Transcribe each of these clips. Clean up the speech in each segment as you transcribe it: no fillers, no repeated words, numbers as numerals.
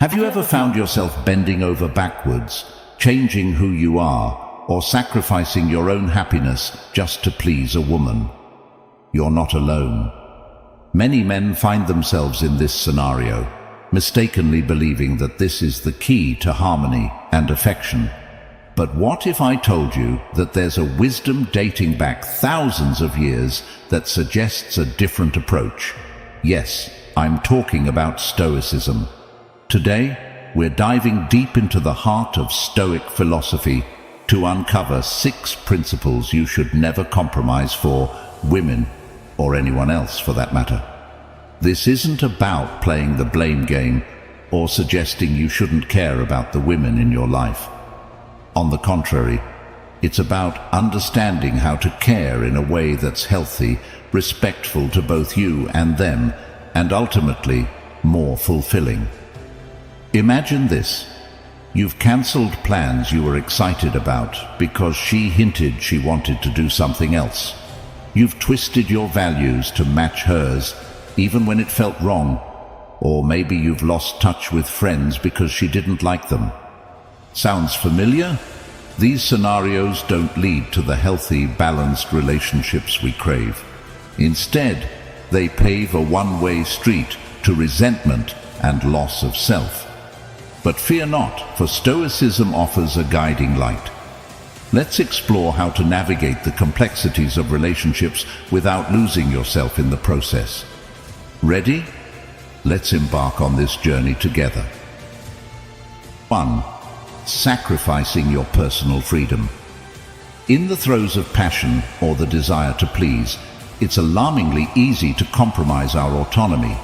Have you ever found yourself bending over backwards, changing who you are, or sacrificing your own happiness just to please a woman? You're not alone. Many men find themselves in this scenario, mistakenly believing that this is the key to harmony and affection. But what if I told you that there's a wisdom dating back thousands of years that suggests a different approach? Yes, I'm talking about Stoicism. Today, we're diving deep into the heart of Stoic philosophy to uncover 6 principles you should never compromise for women, or anyone else for that matter. This isn't about playing the blame game or suggesting you shouldn't care about the women in your life. On the contrary, it's about understanding how to care in a way that's healthy, respectful to both you and them, and ultimately more fulfilling. Imagine this. You've cancelled plans you were excited about because she hinted she wanted to do something else. You've twisted your values to match hers, even when it felt wrong. Or maybe you've lost touch with friends because she didn't like them. Sounds familiar? These scenarios don't lead to the healthy, balanced relationships we crave. Instead, they pave a one-way street to resentment and loss of self. But fear not, for Stoicism offers a guiding light. Let's explore how to navigate the complexities of relationships without losing yourself in the process. Ready? Let's embark on this journey together. 1. Sacrificing your personal freedom. In the throes of passion or the desire to please, it's alarmingly easy to compromise our autonomy.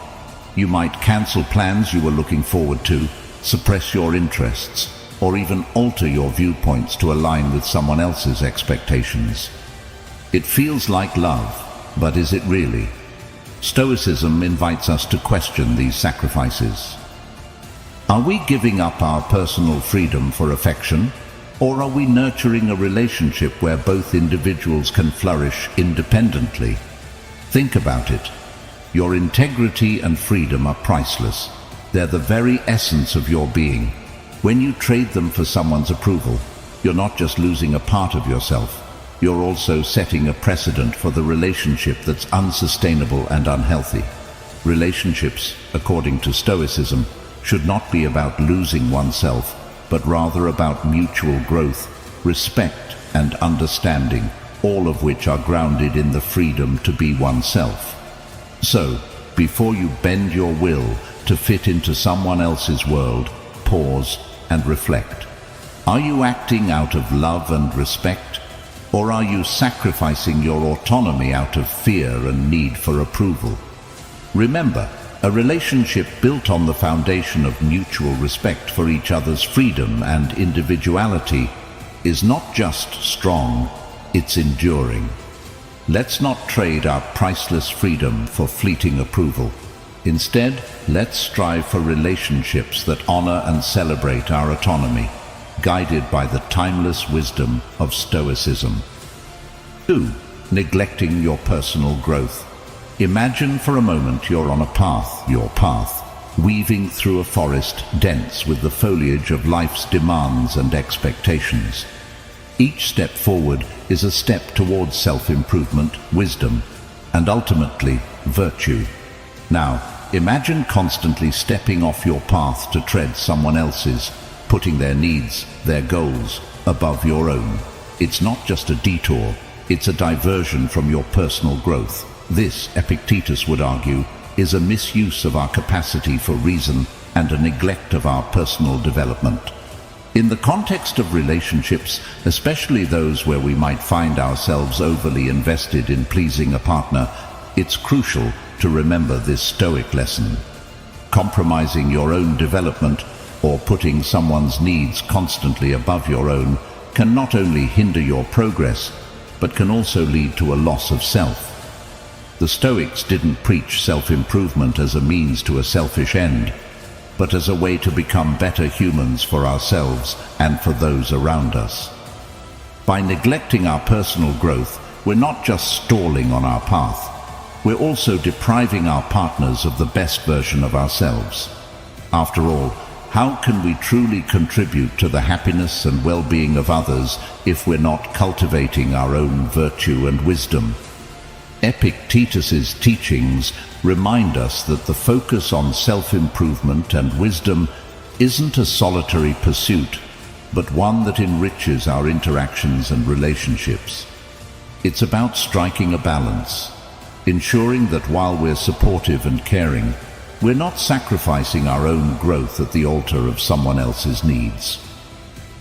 You might cancel plans you were looking forward to, suppress your interests, or even alter your viewpoints to align with someone else's expectations. It feels like love, but is it really? Stoicism invites us to question these sacrifices. Are we giving up our personal freedom for affection, or are we nurturing a relationship where both individuals can flourish independently? Think about it. Your integrity and freedom are priceless. They're the very essence of your being. When you trade them for someone's approval, you're not just losing a part of yourself, you're also setting a precedent for the relationship that's unsustainable and unhealthy. Relationships, according to Stoicism, should not be about losing oneself, but rather about mutual growth, respect, and understanding, all of which are grounded in the freedom to be oneself. So, before you bend your will to fit into someone else's world, pause and reflect. Are you acting out of love and respect, or are you sacrificing your autonomy out of fear and need for approval? Remember, a relationship built on the foundation of mutual respect for each other's freedom and individuality is not just strong, it's enduring. Let's not trade our priceless freedom for fleeting approval. Instead, let's strive for relationships that honor and celebrate our autonomy, guided by the timeless wisdom of Stoicism. 2. Neglecting your personal growth. Imagine for a moment you're on a path, your path, weaving through a forest dense with the foliage of life's demands and expectations. Each step forward is a step towards self-improvement, wisdom, and ultimately, virtue. Now, imagine constantly stepping off your path to tread someone else's, putting their needs, their goals, above your own. It's not just a detour, it's a diversion from your personal growth. This, Epictetus would argue, is a misuse of our capacity for reason and a neglect of our personal development. In the context of relationships, especially those where we might find ourselves overly invested in pleasing a partner, it's crucial to remember this Stoic lesson. Compromising your own development or putting someone's needs constantly above your own can not only hinder your progress, but can also lead to a loss of self. The Stoics didn't preach self-improvement as a means to a selfish end, but as a way to become better humans for ourselves and for those around us. By neglecting our personal growth, we're not just stalling on our path, we're also depriving our partners of the best version of ourselves. After all, how can we truly contribute to the happiness and well-being of others if we're not cultivating our own virtue and wisdom? Epictetus's teachings remind us that the focus on self-improvement and wisdom isn't a solitary pursuit, but one that enriches our interactions and relationships. It's about striking a balance, ensuring that while we're supportive and caring, we're not sacrificing our own growth at the altar of someone else's needs.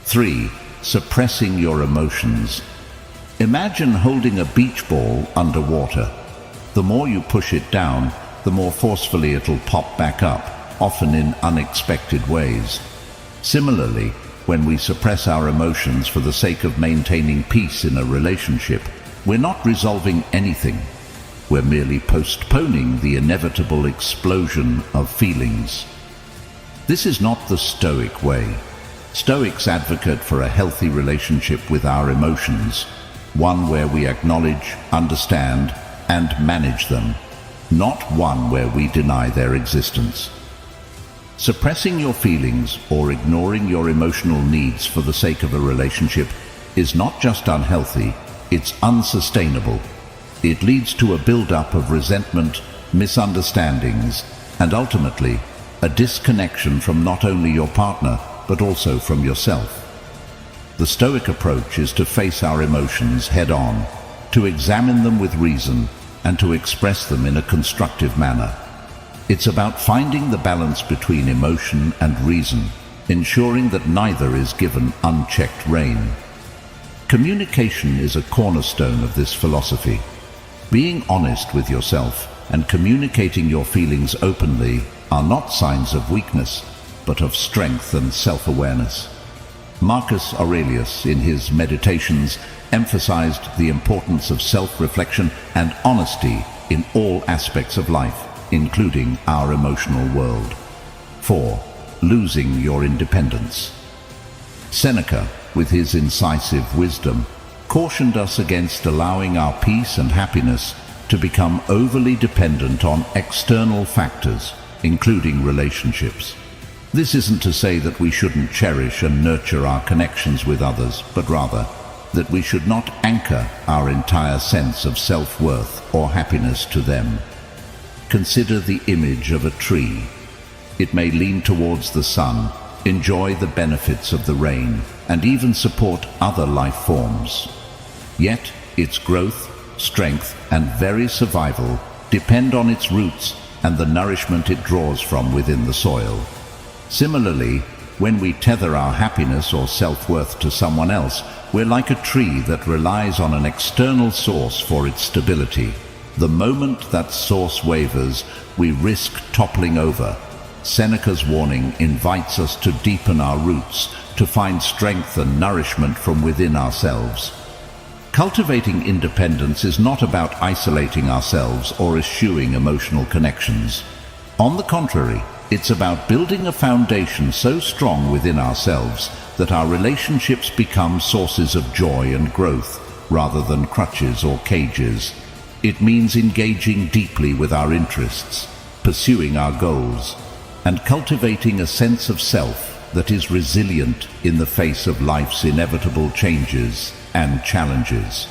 3. Suppressing your emotions. Imagine holding a beach ball underwater. The more you push it down, the more forcefully it'll pop back up, often in unexpected ways. Similarly, when we suppress our emotions for the sake of maintaining peace in a relationship, we're not resolving anything. We're merely postponing the inevitable explosion of feelings. This is not the Stoic way. Stoics advocate for a healthy relationship with our emotions, one where we acknowledge, understand, and manage them, not one where we deny their existence. Suppressing your feelings or ignoring your emotional needs for the sake of a relationship is not just unhealthy, it's unsustainable. It leads to a build-up of resentment, misunderstandings, and ultimately, a disconnection from not only your partner, but also from yourself. The Stoic approach is to face our emotions head-on, to examine them with reason, and to express them in a constructive manner. It's about finding the balance between emotion and reason, ensuring that neither is given unchecked rein. Communication is a cornerstone of this philosophy. Being honest with yourself and communicating your feelings openly are not signs of weakness, but of strength and self-awareness. Marcus Aurelius, in his Meditations, emphasized the importance of self-reflection and honesty in all aspects of life, including our emotional world. 4. Losing your independence. Seneca, with his incisive wisdom, cautioned us against allowing our peace and happiness to become overly dependent on external factors, including relationships. This isn't to say that we shouldn't cherish and nurture our connections with others, but rather that we should not anchor our entire sense of self-worth or happiness to them. Consider the image of a tree. It may lean towards the sun, enjoy the benefits of the rain, and even support other life forms. Yet, its growth, strength, and very survival depend on its roots and the nourishment it draws from within the soil. Similarly, when we tether our happiness or self-worth to someone else, we're like a tree that relies on an external source for its stability. The moment that source wavers, we risk toppling over. Seneca's warning invites us to deepen our roots, to find strength and nourishment from within ourselves. Cultivating independence is not about isolating ourselves or eschewing emotional connections. On the contrary, it's about building a foundation so strong within ourselves that our relationships become sources of joy and growth, rather than crutches or cages. It means engaging deeply with our interests, pursuing our goals, and cultivating a sense of self that is resilient in the face of life's inevitable changes and challenges.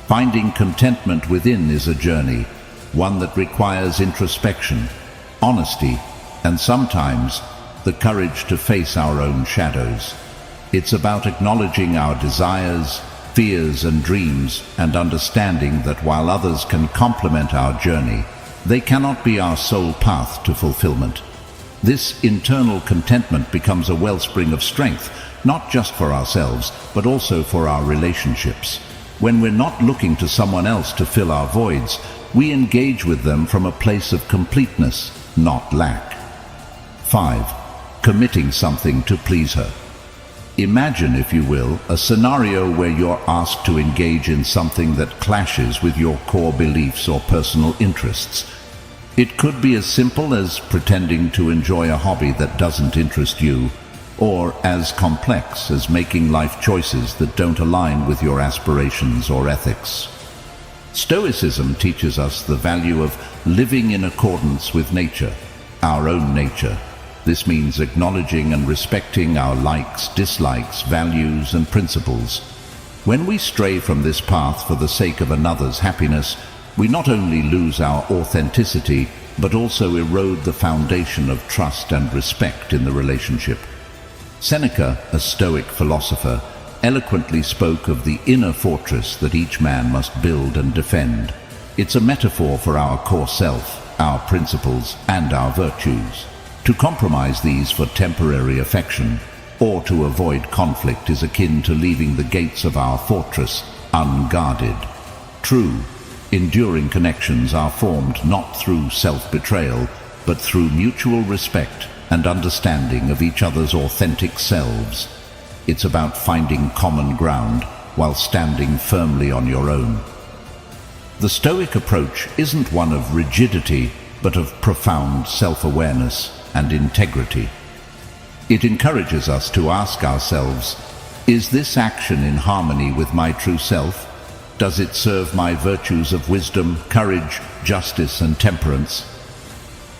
Finding contentment within is a journey, one that requires introspection, honesty, and sometimes the courage to face our own shadows. It's about acknowledging our desires, fears, and dreams, and understanding that while others can complement our journey, they cannot be our sole path to fulfillment. This internal contentment becomes a wellspring of strength, not just for ourselves, but also for our relationships. When we're not looking to someone else to fill our voids, we engage with them from a place of completeness, not lack. 5. Committing something to please her. Imagine, if you will, a scenario where you're asked to engage in something that clashes with your core beliefs or personal interests. It could be as simple as pretending to enjoy a hobby that doesn't interest you, or as complex as making life choices that don't align with your aspirations or ethics. Stoicism teaches us the value of living in accordance with nature, our own nature. This means acknowledging and respecting our likes, dislikes, values, and principles. When we stray from this path for the sake of another's happiness, we not only lose our authenticity, but also erode the foundation of trust and respect in the relationship. Seneca, a Stoic philosopher, eloquently spoke of the inner fortress that each man must build and defend. It's a metaphor for our core self, our principles, and our virtues. To compromise these for temporary affection, or to avoid conflict, is akin to leaving the gates of our fortress unguarded. True, enduring connections are formed not through self-betrayal, but through mutual respect and understanding of each other's authentic selves. It's about finding common ground while standing firmly on your own. The Stoic approach isn't one of rigidity, but of profound self-awareness and integrity. It encourages us to ask ourselves, is this action in harmony with my true self? Does it serve my virtues of wisdom, courage, justice, and temperance?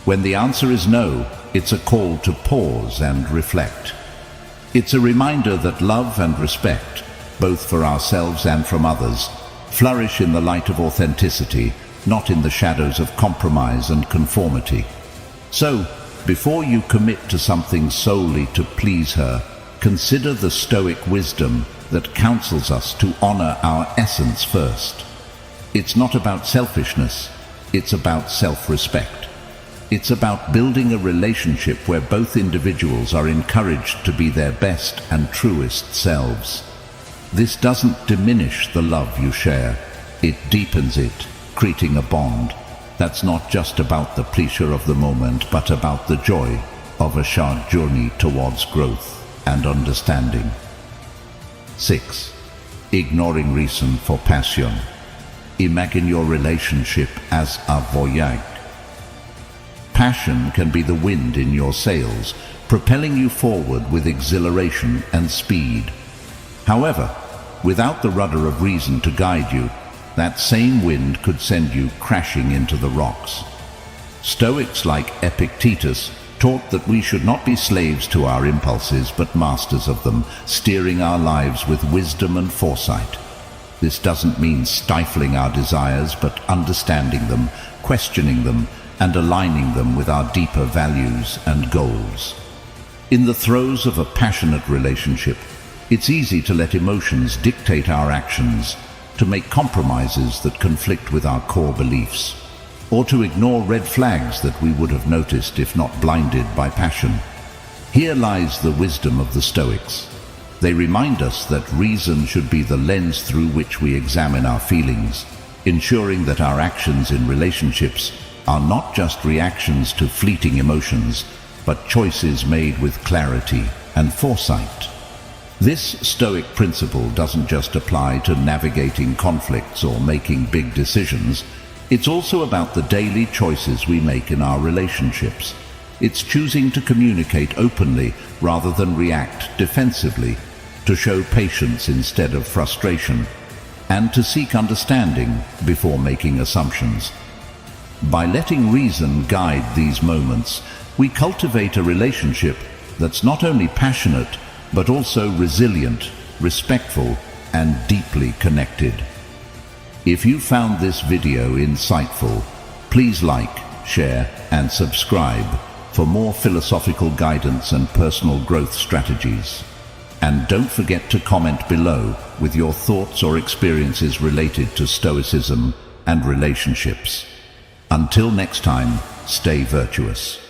When the answer is no, it's a call to pause and reflect. It's a reminder that love and respect, both for ourselves and from others, flourish in the light of authenticity, not in the shadows of compromise and conformity. So, before you commit to something solely to please her, consider the Stoic wisdom that counsels us to honor our essence first. It's not about selfishness, it's about self-respect. It's about building a relationship where both individuals are encouraged to be their best and truest selves. This doesn't diminish the love you share, it deepens it, creating a bond that's not just about the pleasure of the moment, but about the joy of a shared journey towards growth and understanding. 6. Ignoring reason for passion. Imagine your relationship as a voyage. Passion can be the wind in your sails, propelling you forward with exhilaration and speed. However, without the rudder of reason to guide you, that same wind could send you crashing into the rocks. Stoics like Epictetus taught that we should not be slaves to our impulses, but masters of them, steering our lives with wisdom and foresight. This doesn't mean stifling our desires, but understanding them, questioning them, and aligning them with our deeper values and goals. In the throes of a passionate relationship, it's easy to let emotions dictate our actions, to make compromises that conflict with our core beliefs, or to ignore red flags that we would have noticed if not blinded by passion. Here lies the wisdom of the Stoics. They remind us that reason should be the lens through which we examine our feelings, ensuring that our actions in relationships are not just reactions to fleeting emotions, but choices made with clarity and foresight. This Stoic principle doesn't just apply to navigating conflicts or making big decisions. It's also about the daily choices we make in our relationships. It's choosing to communicate openly rather than react defensively, to show patience instead of frustration, and to seek understanding before making assumptions. By letting reason guide these moments, we cultivate a relationship that's not only passionate, but also resilient, respectful, and deeply connected. If you found this video insightful, please like, share, and subscribe for more philosophical guidance and personal growth strategies. And don't forget to comment below with your thoughts or experiences related to Stoicism and relationships. Until next time, stay virtuous.